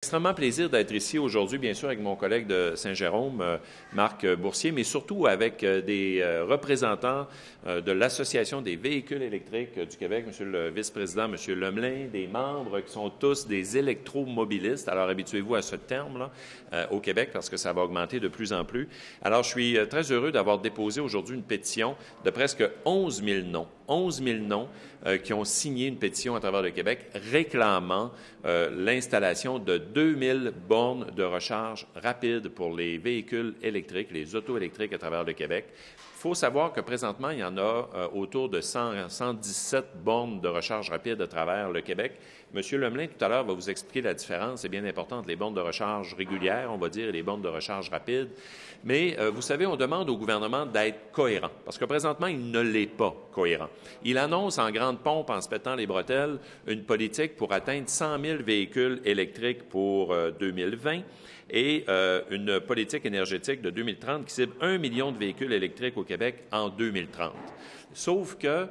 extrêmement plaisir d'être ici aujourd'hui, bien sûr, avec mon collègue de Saint-Jérôme, Marc Boursier, mais surtout avec des représentants de l'Association des véhicules électriques du Québec, Monsieur le vice-président, Monsieur Lemelin, des membres qui sont tous des électromobilistes. Alors, habituez-vous à ce terme-là au Québec parce que ça va augmenter de plus en plus. Alors, je suis très heureux d'avoir déposé aujourd'hui une pétition de presque 11 000 noms. 11 000 noms qui ont signé une pétition à travers le Québec réclamant l'installation de 2000 bornes de recharge rapide pour les véhicules électriques, les autos électriques à travers le Québec. Il faut savoir que présentement, il y en a autour de 117 bornes de recharge rapide à travers le Québec. M. Lemelin, tout à l'heure, va vous expliquer la différence. C'est bien important entre les bornes de recharge régulières, on va dire, et les bornes de recharge rapide. Mais vous savez, on demande au gouvernement d'être cohérent, parce que présentement, il ne l'est pas cohérent. Il annonce en grande pompe, en se pétant les bretelles, une politique pour atteindre 100 000 véhicules électriques pour 2020 et une politique énergétique de 2030 qui cible 1 million de véhicules électriques au Québec en 2030. Sauf que,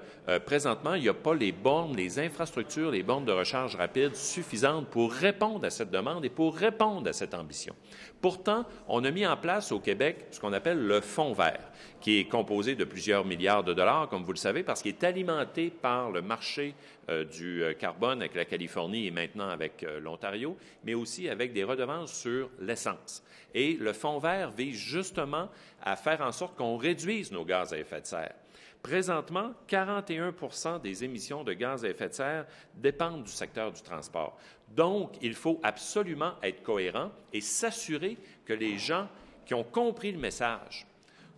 présentement, il n'y a pas les bornes, les infrastructures, les bornes de recharge rapide suffisantes pour répondre à cette demande et pour répondre à cette ambition. Pourtant, on a mis en place au Québec ce qu'on appelle le Fonds vert, qui est composé de plusieurs milliards de dollars, comme vous le savez, parce qu'il est alimenté par le marché du carbone avec la Californie et maintenant avec l'Ontario, mais aussi avec des redevances sur l'essence. Et le Fonds vert vise justement à faire en sorte qu'on réduise nos gaz à effet de serre. Présentement, 41 des émissions de gaz à effet de serre dépendent du secteur du transport. Donc, il faut absolument être cohérent et s'assurer que les gens qui ont compris le message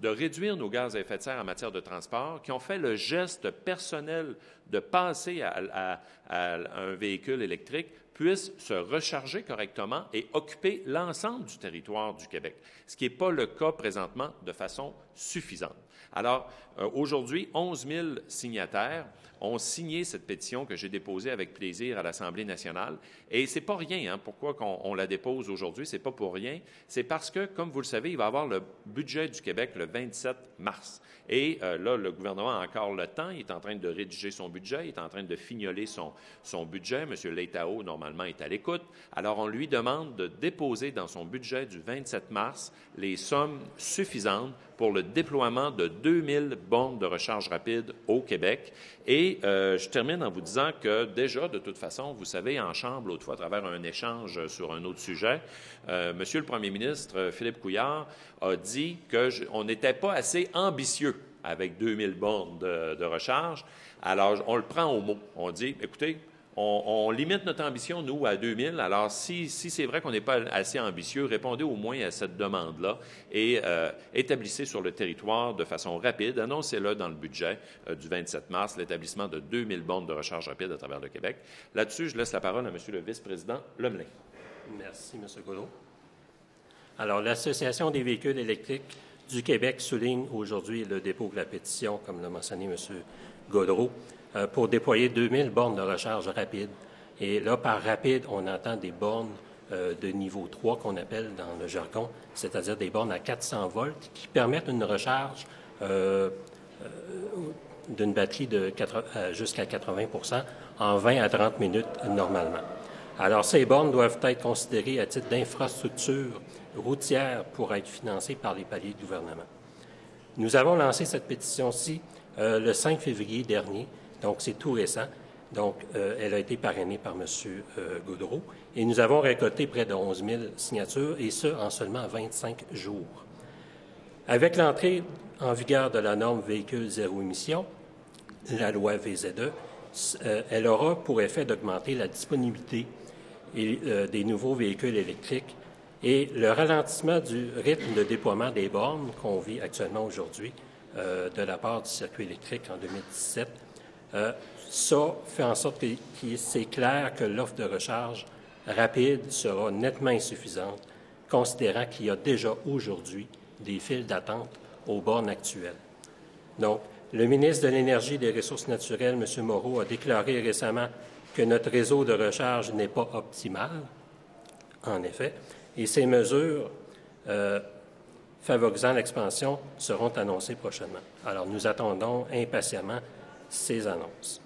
de réduire nos gaz à effet de serre en matière de transport, qui ont fait le geste personnel de passer à un véhicule électrique, puissent se recharger correctement et occuper l'ensemble du territoire du Québec, ce qui n'est pas le cas présentement de façon suffisante. Alors, aujourd'hui, 11 000 signataires ont signé cette pétition que j'ai déposée avec plaisir à l'Assemblée nationale. Et c'est pas rien, hein, pourquoi on la dépose aujourd'hui, c'est pas pour rien. C'est parce que, comme vous le savez, il va y avoir le budget du Québec le 27 mars. Et là, le gouvernement a encore le temps, il est en train de rédiger son budget, il est en train de fignoler son budget. M. Leitao, normalement, est à l'écoute. Alors, on lui demande de déposer dans son budget du 27 mars les sommes suffisantes pour le déploiement de 2000 bornes de recharge rapide au Québec. Et je termine en vous disant que déjà, de toute façon, vous savez, en Chambre, l'autre fois, à travers un échange sur un autre sujet, Monsieur le Premier ministre, Philippe Couillard, a dit qu'on n'était pas assez ambitieux avec 2000 bornes de recharge. Alors, on le prend au mot. On dit, écoutez, on limite notre ambition, nous, à 2000. Alors, si c'est vrai qu'on n'est pas assez ambitieux, répondez au moins à cette demande-là et établissez sur le territoire de façon rapide, annoncez-le dans le budget du 27 mars, l'établissement de 2000 bornes de recharge rapide à travers le Québec. Là-dessus, je laisse la parole à M. le vice-président Lemelin. Merci, M. Gaudreau. Alors, l'Association des véhicules électriques du Québec souligne aujourd'hui le dépôt de la pétition, comme l'a mentionné M. Gaudreau, pour déployer 2000 bornes de recharge rapide. Et là, par rapide, on entend des bornes de niveau 3 qu'on appelle dans le jargon, c'est-à-dire des bornes à 400 volts qui permettent une recharge d'une batterie jusqu'à 80 en 20 à 30 minutes normalement. Alors, ces bornes doivent être considérées à titre d'infrastructure routière pour être financées par les paliers du gouvernement. Nous avons lancé cette pétition-ci le 5 février dernier, donc c'est tout récent. Donc, elle a été parrainée par M. Gaudreau et nous avons récolté près de 11 000 signatures, et ce, en seulement 25 jours. Avec l'entrée en vigueur de la norme véhicule zéro émission, la loi VZE, elle aura pour effet d'augmenter la disponibilité des nouveaux véhicules électriques, et le ralentissement du rythme de déploiement des bornes qu'on vit actuellement aujourd'hui de la part du circuit électrique en 2017, ça fait en sorte que c'est clair que l'offre de recharge rapide sera nettement insuffisante, considérant qu'il y a déjà aujourd'hui des files d'attente aux bornes actuelles. Donc, le ministre de l'Énergie et des Ressources naturelles, M. Moreau, a déclaré récemment que notre réseau de recharge n'est pas optimal, en effet, et ces mesures favorisant l'expansion seront annoncées prochainement. Alors, nous attendons impatiemment ces annonces.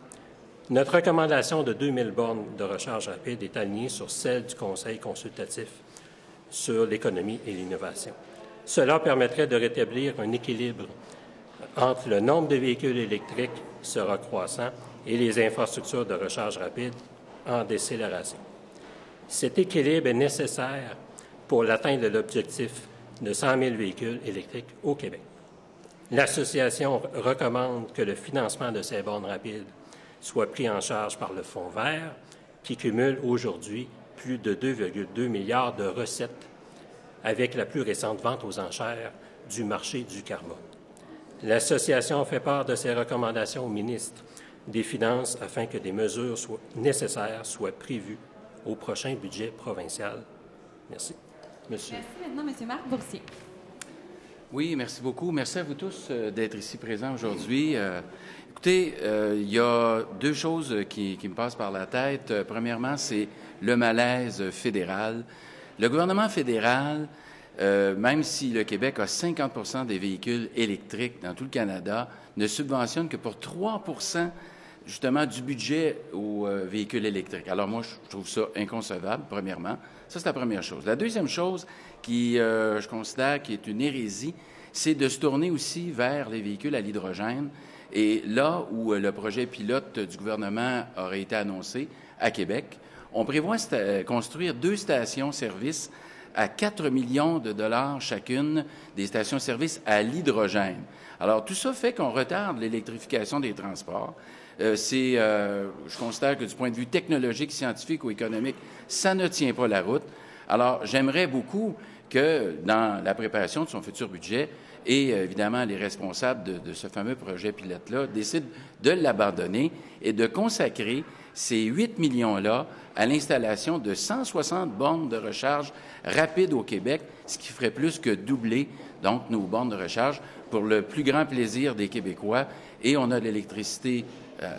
Notre recommandation de 2000 bornes de recharge rapide est alignée sur celle du Conseil consultatif sur l'économie et l'innovation. Cela permettrait de rétablir un équilibre entre le nombre de véhicules électriques sera croissant et les infrastructures de recharge rapide en décélération. Cet équilibre est nécessaire pour l'atteinte de l'objectif de 100 000 véhicules électriques au Québec. L'Association recommande que le financement de ces bornes rapides soit pris en charge par le Fonds vert, qui cumule aujourd'hui plus de 2,2 milliards de recettes avec la plus récente vente aux enchères du marché du carbone. L'Association fait part de ses recommandations au ministre des Finances afin que des mesures nécessaires soient prévues au prochain budget provincial. Merci. Monsieur. Merci. Maintenant, M. Marc Boursier. Oui, merci beaucoup. Merci à vous tous d'être ici présents aujourd'hui. Écoutez, il y a deux choses qui me passent par la tête. Premièrement, c'est le malaise fédéral. Le gouvernement fédéral, même si le Québec a 50 des véhicules électriques dans tout le Canada, ne subventionne que pour 3 justement du budget aux véhicules électriques. Alors moi, je trouve ça inconcevable, premièrement. Ça, c'est la première chose. La deuxième chose qui, je considère, qui est une hérésie, c'est de se tourner aussi vers les véhicules à l'hydrogène. Et là où le projet pilote du gouvernement aurait été annoncé, à Québec, on prévoit construire 2 stations-service à 4 millions de dollars chacune, des stations-service à l'hydrogène. Alors, tout ça fait qu'on retarde l'électrification des transports. Je considère que du point de vue technologique, scientifique ou économique, ça ne tient pas la route. Alors, j'aimerais beaucoup que, dans la préparation de son futur budget, et évidemment les responsables de ce fameux projet pilote-là décident de l'abandonner et de consacrer ces 8 millions-là à l'installation de 160 bornes de recharge rapide au Québec, ce qui ferait plus que doubler donc nos bornes de recharge pour le plus grand plaisir des Québécois. Et on a de l'électricité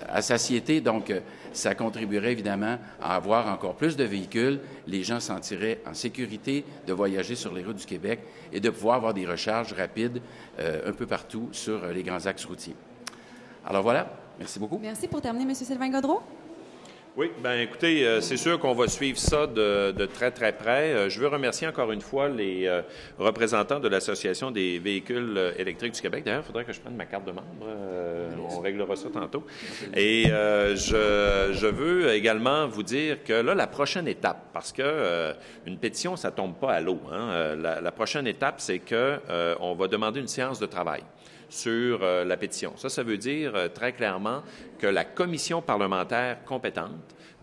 à satiété, donc ça contribuerait évidemment à avoir encore plus de véhicules. Les gens se sentiraient en sécurité de voyager sur les routes du Québec et de pouvoir avoir des recharges rapides un peu partout sur les grands axes routiers. Alors voilà, merci beaucoup. Merci. Pour terminer, M. Sylvain Gaudreault. Oui, bien écoutez, c'est sûr qu'on va suivre ça de très, très près. Je veux remercier encore une fois les représentants de l'Association des véhicules électriques du Québec. D'ailleurs, il faudrait que je prenne ma carte de membre. On réglera ça tantôt. Et je veux également vous dire que là, la prochaine étape, parce que une pétition, ça tombe pas à l'eau, hein. La prochaine étape, c'est que on va demander une séance de travail sur la pétition. Ça veut dire très clairement que la commission parlementaire compétente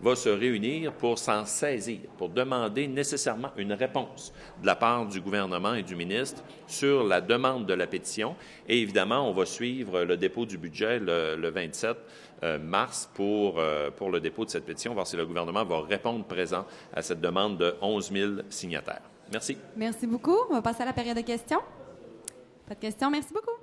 va se réunir pour s'en saisir, pour demander nécessairement une réponse de la part du gouvernement et du ministre sur la demande de la pétition. Et évidemment, on va suivre le dépôt du budget le 27 mars pour le dépôt de cette pétition, voir si le gouvernement va répondre présent à cette demande de 11 000 signataires. Merci. Merci beaucoup. On va passer à la période de questions. Pas de questions. Merci beaucoup.